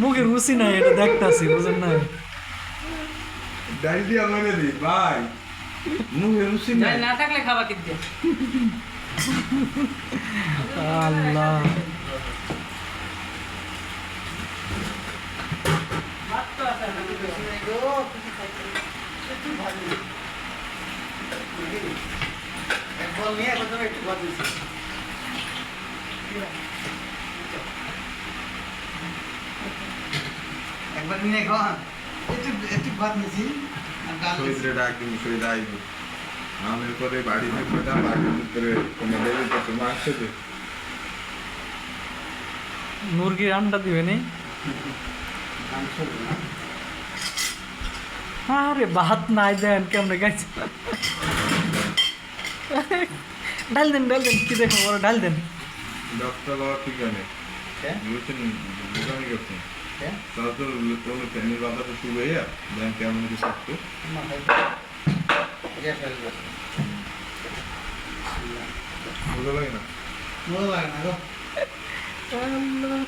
মুখে রুচি নাই, এটা দেখতাছি, বুঝেন না? ডাল দিয়া বলে দি ভাই, মুখে রুচি নাই। না থাকলে খাবা কি দিয়ে? আল্লাহ, ভাত তো আছে না। একবার নিয়ে এখন একটু ভাত দিচ্ছি। একবার নিয়ে খাওয়ান, একটু একটু ভাত নিয়েছি আর ডাল দিয়েছি। শহীদরে ডাক দিন, শহীদ আইব। আমের পরে বাড়ি থাকবে না, বাড়ির ভিতরে কোনো দেবী কত মাংস দে। মুরগির আন্ডা দিবে নি? মাংস না। আরে ভাত নাই, দেন কেমনে গাইছে। ডাল দেন, ডাল দেন, কি দেখো বড়, ডাল দেন। ডক্টর বাবা ঠিক আছে, হ্যাঁ বুঝছেন, বুঝানি করছেন। হ্যাঁ তাহলে তো কোনো ফ্যামিলির বাধাটা শুরু হয়ে যায়, দেন কেমন কিছু থাকতো। মাথায় গ্যাস হয়ে গেছে। ভালো লাগে না? ভালো লাগে না গো। আল্লাহ।